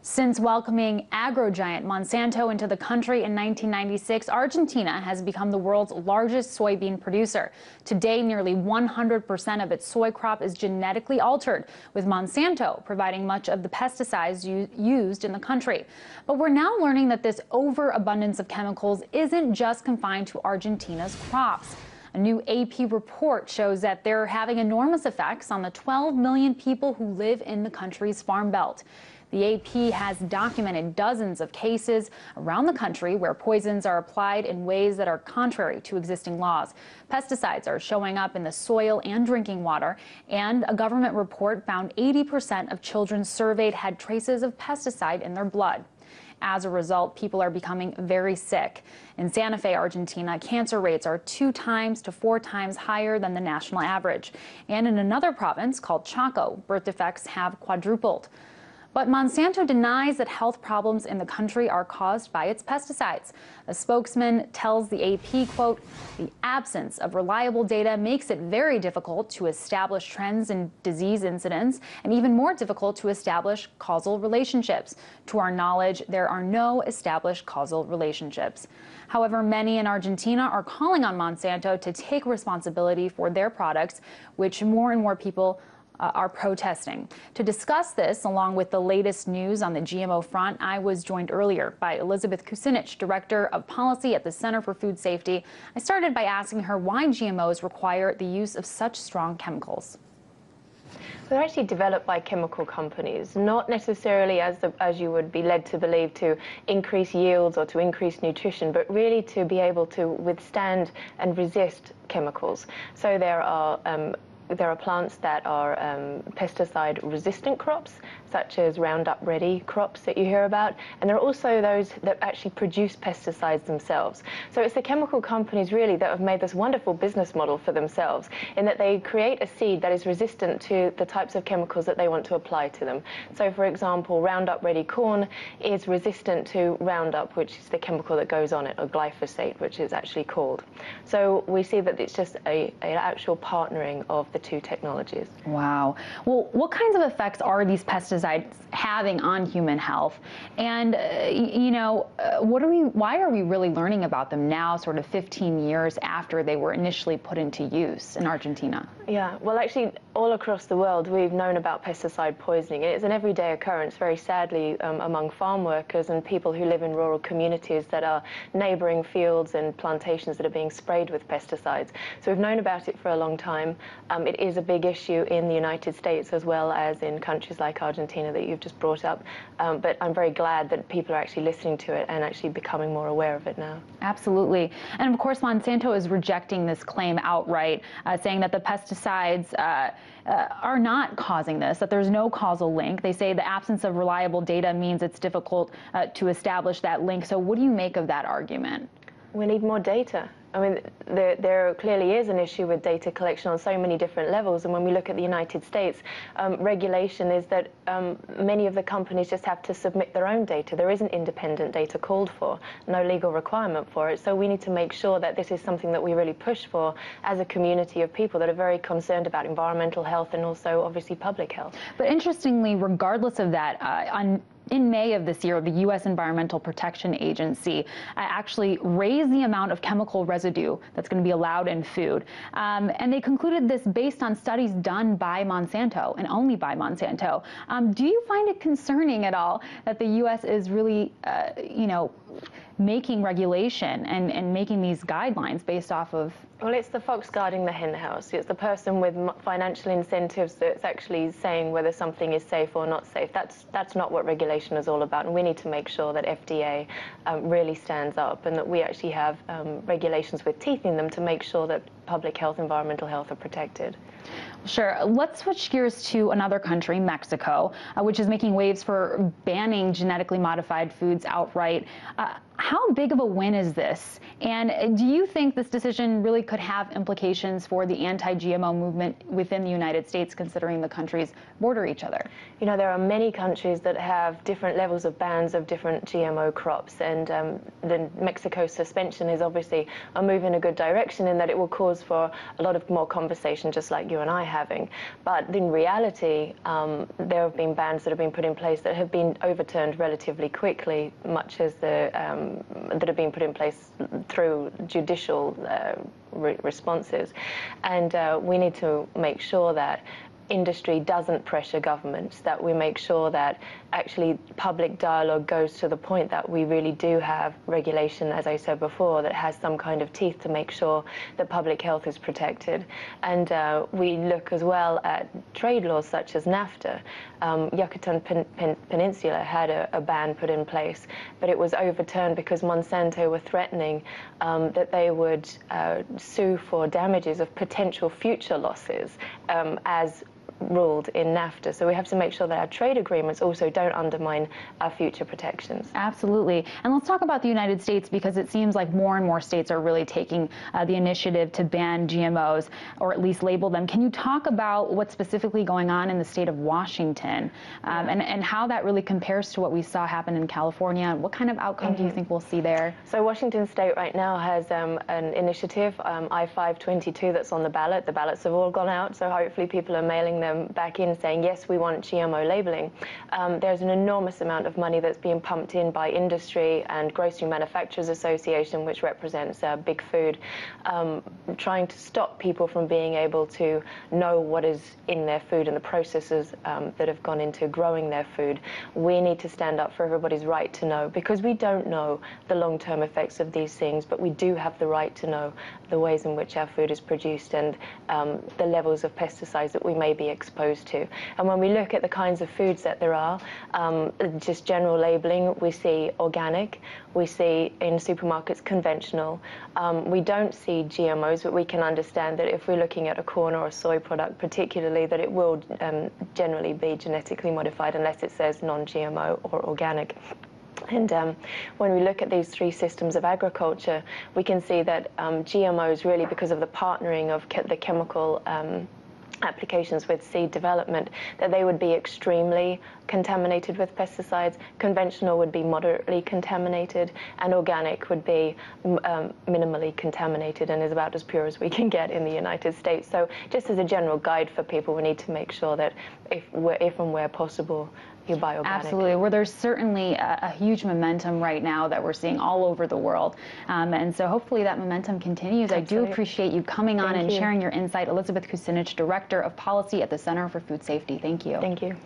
Since welcoming agro-giant Monsanto into the country in 1996, Argentina has become the world's largest soybean producer. Today, nearly 100% of its soy crop is genetically altered, with Monsanto providing much of the pesticides used in the country. But we're now learning that this overabundance of chemicals isn't just confined to Argentina's crops. A new AP report shows that they're having enormous effects on the 12 million people who live in the country's farm belt. The AP has documented dozens of cases around the country where poisons are applied in ways that are contrary to existing laws. Pesticides are showing up in the soil and drinking water, and a government report found 80% of children surveyed had traces of pesticide in their blood. As a result, people are becoming very sick. In Santa Fe, Argentina, cancer rates are 2 to 4 times higher than the national average. And in another province called Chaco, birth defects have quadrupled. But Monsanto denies that health problems in the country are caused by its pesticides. A spokesman tells the AP, quote, "The absence of reliable data makes it very difficult to establish trends in disease incidence and even more difficult to establish causal relationships. To our knowledge, there are no established causal relationships." However, many in Argentina are calling on Monsanto to take responsibility for their products, which more and more people are protesting. To discuss this, along with the latest news on the GMO front, I was joined earlier by Elizabeth Kucinich, Director of Policy at the Center for Food Safety. I started by asking her why GMOs require the use of such strong chemicals. They're actually developed by chemical companies, not necessarily as you would be led to believe to increase yields or to increase nutrition, but really to be able to withstand and resist chemicals. So there are plants that are pesticide-resistant crops, such as Roundup-ready crops that you hear about, and there are also those that actually produce pesticides themselves. So it's the chemical companies really that have made this wonderful business model for themselves, in that they create a seed that is resistant to the types of chemicals that they want to apply to them. So for example, Roundup-ready corn is resistant to Roundup, which is the chemical that goes on it, or glyphosate, which is actually called. So we see that it's just an actual partnering of the two technologies. Wow. Well, what kinds of effects are these pesticides having on human health? And, why are we really learning about them now, sort of 15 years after they were initially put into use in Argentina? Yeah, well, actually, all across the world, we've known about pesticide poisoning. It's an everyday occurrence, very sadly, among farm workers and people who live in rural communities that are neighboring fields and plantations that are being sprayed with pesticides. So we've known about it for a long time. It is a big issue in the United States as well as in countries like Argentina that you've just brought up. But I'm very glad that people are actually listening to it and actually becoming more aware of it now. Absolutely. And of course, Monsanto is rejecting this claim outright, saying that the pesticides are not causing this, that there's no causal link. They say the absence of reliable data means it's difficult to establish that link. So what do you make of that argument? We need more data. I mean, there clearly is an issue with data collection on so many different levels. And when we look at the United States, regulation is that many of the companies just have to submit their own data. There isn't independent data called for, no legal requirement for it. So we need to make sure that this is something that we really push for as a community of people that are very concerned about environmental health and also obviously public health. But interestingly, regardless of that, in May of this year, the U.S. Environmental Protection Agency actually raised the amount of chemical residue that's going to be allowed in food. And they concluded this based on studies done by Monsanto and only by Monsanto. Do you find it concerning at all that the U.S. is really, making regulation and making these guidelines based off of? Well, it's the fox guarding the hen house. It's the person with financial incentives that's actually saying whether something is safe or not safe. That's not what regulation is all about, and we need to make sure that FDA really stands up and that we actually have regulations with teeth in them to make sure that public health, environmental health are protected. Sure. Let's switch gears to another country, Mexico, which is making waves for banning genetically modified foods outright. How big of a win is this? And do you think this decision really could have implications for the anti-GMO movement within the United States, considering the countries border each other? You know, there are many countries that have different levels of bans of different GMO crops, and the Mexico suspension is obviously a move in a good direction in that it will cause for a lot of more conversation, just like you and I having. But in reality, there have been bans that have been put in place that have been overturned relatively quickly, much as that have been put in place through judicial responses. And we need to make sure that industry doesn't pressure governments, that we make sure that actually public dialogue goes to the point that we really do have regulation, as I said before, that has some kind of teeth to make sure that public health is protected. And we look as well at trade laws such as NAFTA. Yucatan Peninsula had a ban put in place, but it was overturned because Monsanto were threatening that they would sue for damages of potential future losses as ruled in NAFTA. So we have to make sure that our trade agreements also don't undermine our future protections. Absolutely. And let's talk about the United States, because it seems like more and more states are really taking the initiative to ban GMOs, or at least label them. Can you talk about what's specifically going on in the state of Washington, and how that really compares to what we saw happen in California? What kind of outcome do you think we'll see there? So Washington State right now has an initiative, I-522, that's on the ballot. The ballots have all gone out, so hopefully people are mailing them back in saying, yes, we want GMO labeling. There's an enormous amount of money that's being pumped in by industry and Grocery Manufacturers Association, which represents big food, trying to stop people from being able to know what is in their food and the processes that have gone into growing their food. We need to stand up for everybody's right to know, because we don't know the long-term effects of these things, but we do have the right to know the ways in which our food is produced and the levels of pesticides that we may be exposed to. And when we look at the kinds of foods that there are, just general labeling, we see organic, we see in supermarkets conventional. We don't see GMOs, but we can understand that if we're looking at a corn or a soy product particularly, that it will generally be genetically modified unless it says non-GMO or organic. And when we look at these three systems of agriculture, we can see that GMOs really, because of the partnering of the chemical applications with seed development, that they would be extremely contaminated with pesticides, conventional would be moderately contaminated, and organic would be minimally contaminated and is about as pure as we can get in the United States. So just as a general guide for people, we need to make sure that if and where possible, you buy organic. Absolutely. Well, there's certainly a huge momentum right now that we're seeing all over the world. And so hopefully that momentum continues. Absolutely. I do appreciate you coming on and sharing your insight. Elizabeth Kucinich, Director of Policy at the Center for Food Safety. Thank you. Thank you.